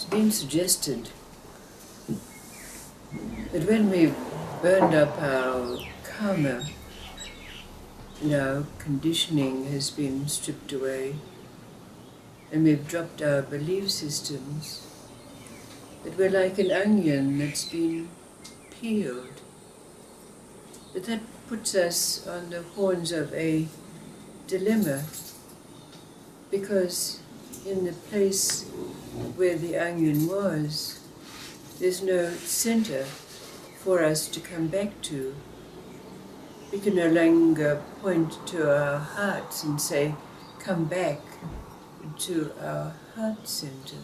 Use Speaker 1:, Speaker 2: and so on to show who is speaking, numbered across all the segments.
Speaker 1: been suggested that when we burned up our karma, our conditioning has been stripped away, and we've dropped our belief systems, that we're like an onion that's been peeled. But that puts us on the horns of a dilemma, because in the place where the onion was, there's no center for us to come back to. We can no longer point to our hearts and say, come back to our heart center.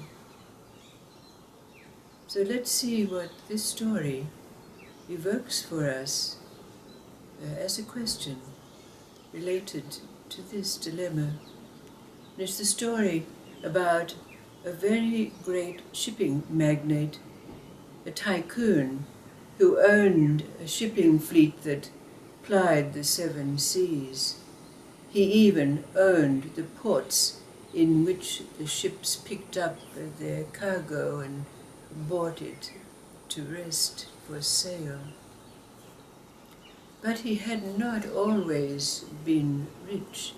Speaker 1: So let's see what this story evokes for us as a question related to this dilemma. And it's the story about a very great shipping magnate, a tycoon who owned a shipping fleet that plied the 7 seas. He even owned the ports in which the ships picked up their cargo and brought it to rest for sale. But he had not always been rich.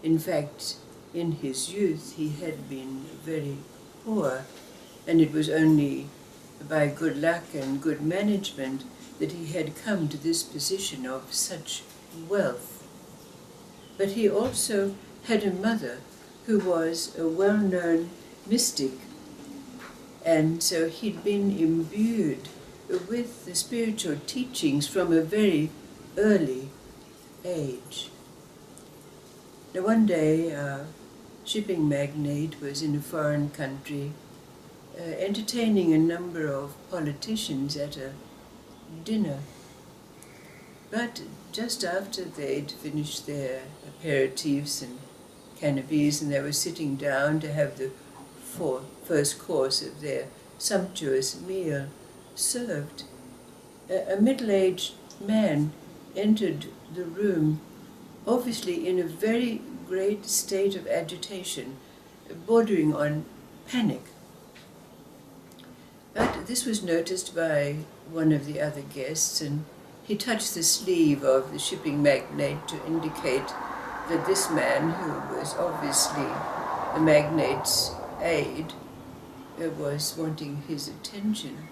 Speaker 1: In fact, in his youth he had been very poor, and it was only by good luck and good management that he had come to this position of such wealth. But he also had a mother who was a well-known mystic, and so he'd been imbued with the spiritual teachings from a very early age. Now one day our shipping magnate was in a foreign country entertaining a number of politicians at a dinner. But just after they'd finished their aperitifs and canapes and they were sitting down to have the first course of their sumptuous meal served, a middle-aged man entered the room, obviously in a very great state of agitation, bordering on panic. But this was noticed by one of the other guests, and he touched the sleeve of the shipping magnate to indicate that this man, who was obviously the magnate's aide, was wanting his attention.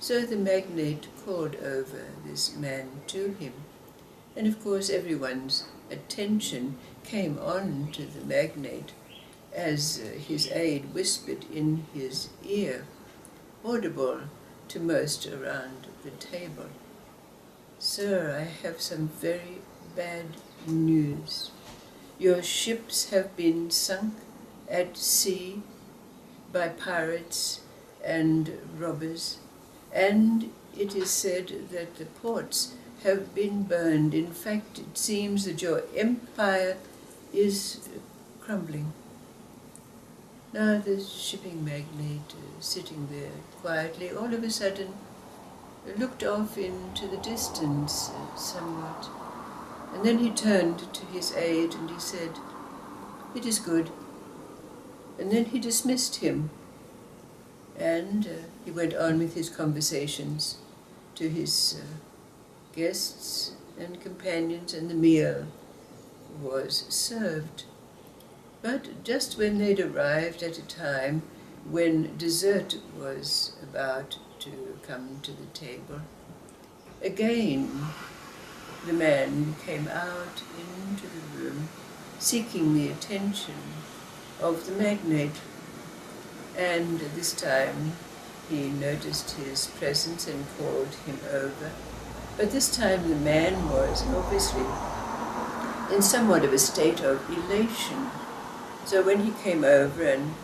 Speaker 1: So the magnate called over this man to him. And of course everyone's attention came on to the magnate as his aide whispered in his ear, audible to most around the table, "Sir, I have some very bad news. Your ships have been sunk at sea by pirates and robbers, and it is said that the ports have been burned. In fact, it seems that your empire is crumbling." Now the shipping magnate, sitting there quietly, all of a sudden looked off into the distance somewhat. And then he turned to his aide and he said, "It is good." And then he dismissed him. And he went on with his conversations to his guests and companions, and the meal was served. But just when they'd arrived at a time when dessert was about to come to the table, again the man came out into the room seeking the attention of the magnate. And this time he noticed his presence and called him over. But this time the man was obviously in somewhat of a state of elation. So when he came over and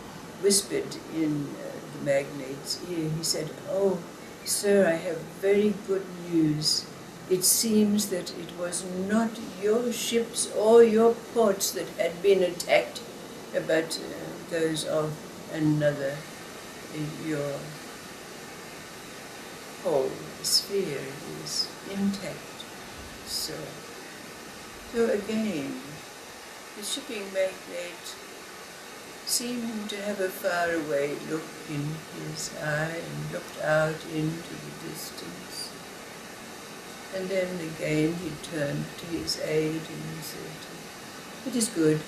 Speaker 1: whispered in the magnate's ear, he said, "Oh, sir, I have very good news. It seems that it was not your ships or your ports that had been attacked, but those of another. Your whole sphere is intact, sir." So again, the shipping magnate seemed to have a faraway look in his eye and looked out into the distance. And then again he turned to his aide and said, "It is good."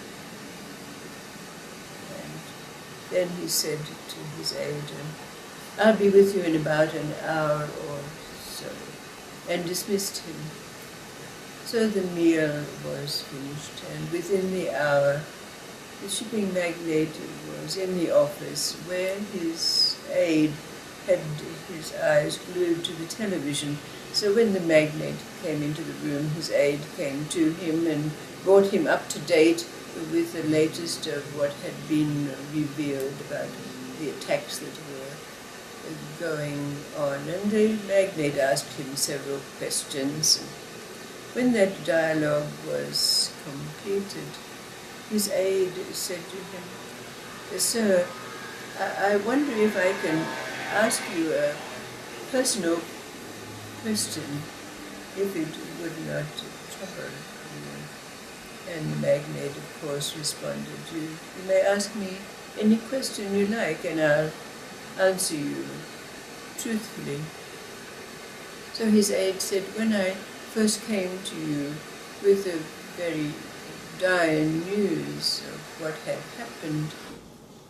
Speaker 1: And then he said to his aide, "I'll be with you in about an hour or so," and dismissed him. So the meal was finished, and within the hour the shipping magnate was in the office where his aide had his eyes glued to the television. So when the magnate came into the room, his aide came to him and brought him up to date with the latest of what had been revealed about the attacks that were going on. And the magnate asked him several questions. When that dialogue was completed, his aide said to him, "Sir, I wonder if I can ask you a personal question, if it would not trouble you." And the magnate, of course, responded, you may ask me any question you like, and I'll answer you truthfully." So his aide said, "When I first came to you with the very dire news of what had happened,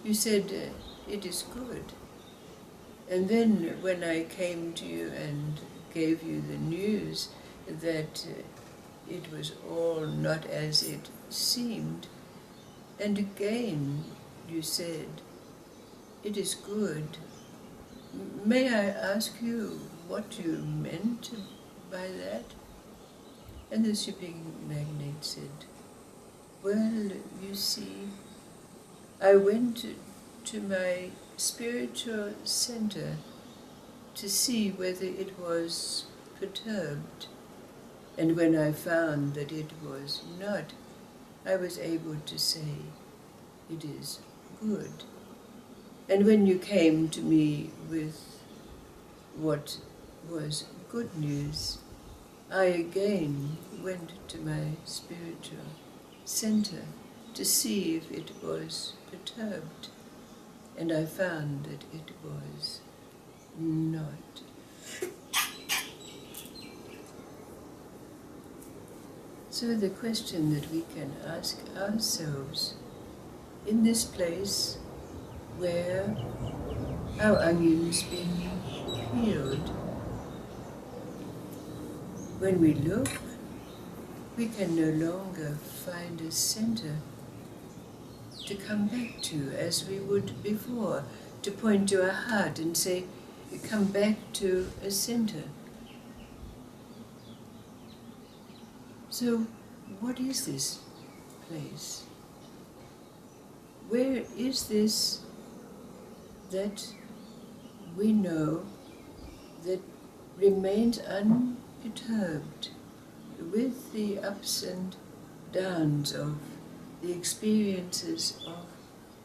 Speaker 1: you said, 'It is good.' And then when I came to you and gave you the news that it was all not as it seemed, and again you said, 'It is good.' May I ask you what you meant by that?" And the shipping magnate said, "Well, you see, I went to my spiritual center to see whether it was perturbed. And when I found that it was not, I was able to say, 'It is good.' And when you came to me with what was good news, I again went to my spiritual center to see if it was perturbed, and I found that it was not." So the question that we can ask ourselves in this place where our onion's been peeled, when we look, we can no longer find a center to come back to as we would before, to point to our heart and say, "Come back to a center." So what is this place? Where is this that we know that remains unperturbed with the ups and downs of the experiences of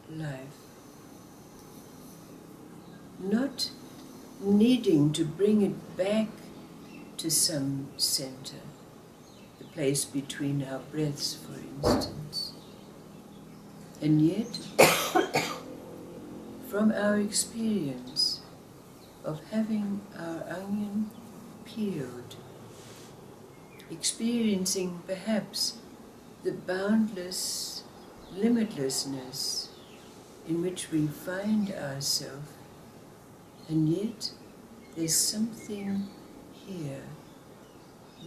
Speaker 1: life? Not needing to bring it back to some center, the place between our breaths, for instance. And yet, from our experience of having our onion peeled, experiencing perhaps the boundless limitlessness in which we find ourselves, and yet there's something here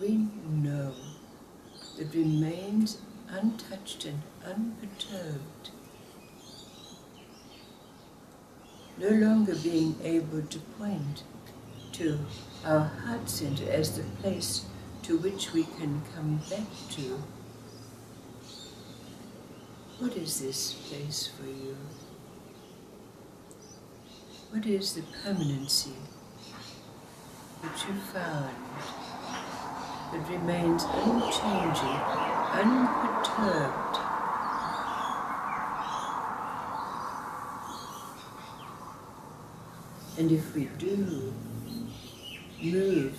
Speaker 1: we know that remains untouched and unperturbed, no longer being able to point to our heart center as the place to which we can come back to. What is this place for you? What is the permanency that you found that remains unchanging, unperturbed? And if we do move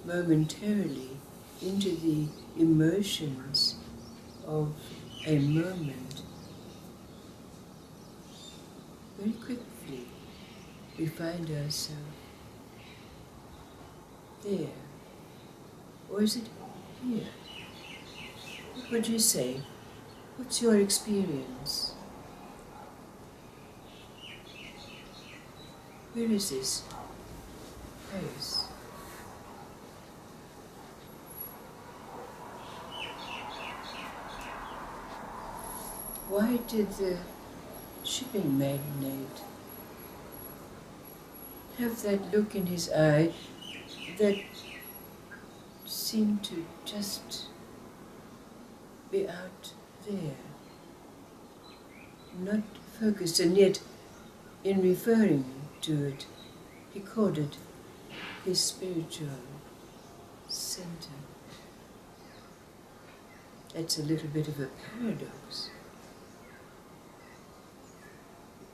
Speaker 1: momentarily into the emotions of a moment, very quickly we find ourselves there. Or is it here? What would you say? What's your experience? Where is this place? Why did the shipping magnate have that look in his eye that seemed to just be out there, not focused, and yet in referring to it, he called it his spiritual center. That's a little bit of a paradox.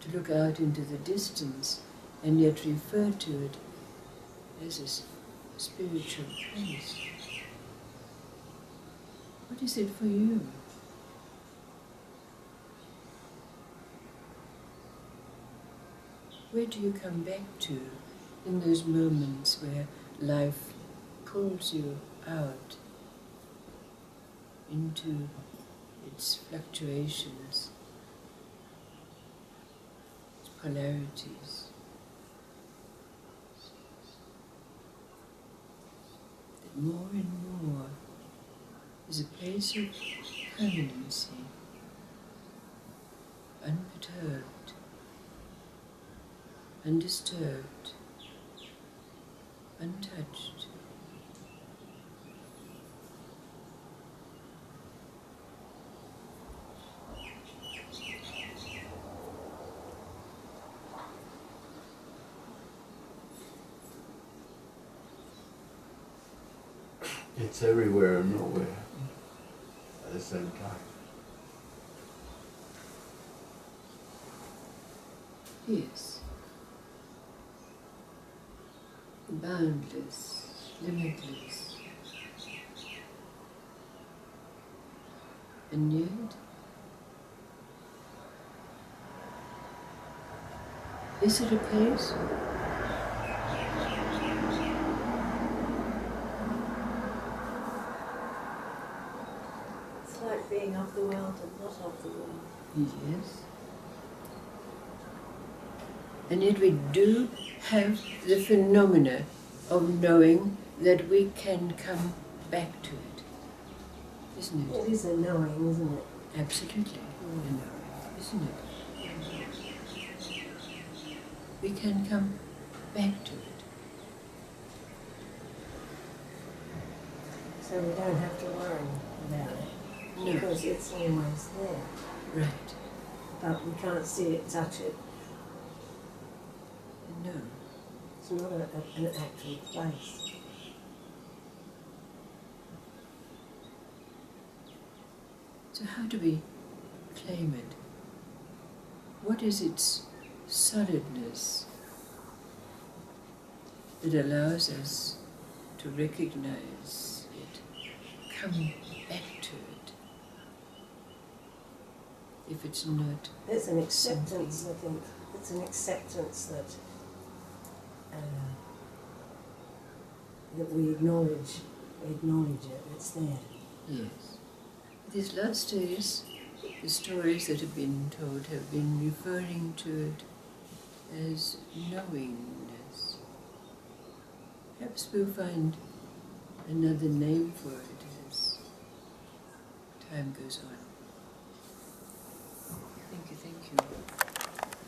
Speaker 1: To look out into the distance and yet refer to it as a spiritual place. What is it for you? Where do you come back to in those moments where life pulls you out into its fluctuations, its polarities? That more and more is a place of permanency, unperturbed, undisturbed, untouched.
Speaker 2: It's everywhere and nowhere at the same time.
Speaker 1: Yes. Boundless, limitless. And yet, is it a place?
Speaker 3: It's like being of the world and not of the world.
Speaker 1: Yes. And yet we do have the phenomena of knowing that we can come back to it, isn't it?
Speaker 3: It is a knowing, isn't it?
Speaker 1: Absolutely, a knowing, isn't it? We can come back to it.
Speaker 3: So we don't have to worry about it.
Speaker 1: No.
Speaker 3: Because it's always there.
Speaker 1: Right.
Speaker 3: But we can't see it, touch it.
Speaker 1: No.
Speaker 3: It's not an actual place.
Speaker 1: So how do we claim it? What is its solidness that allows us to recognize it, come back to it, if it's not?
Speaker 3: It's an acceptance, I think. It's an acceptance that we acknowledge it, it's there.
Speaker 1: Yes. These last days, the stories that have been told have been referring to it as knowingness. Perhaps we'll find another name for it as time goes on. Thank you.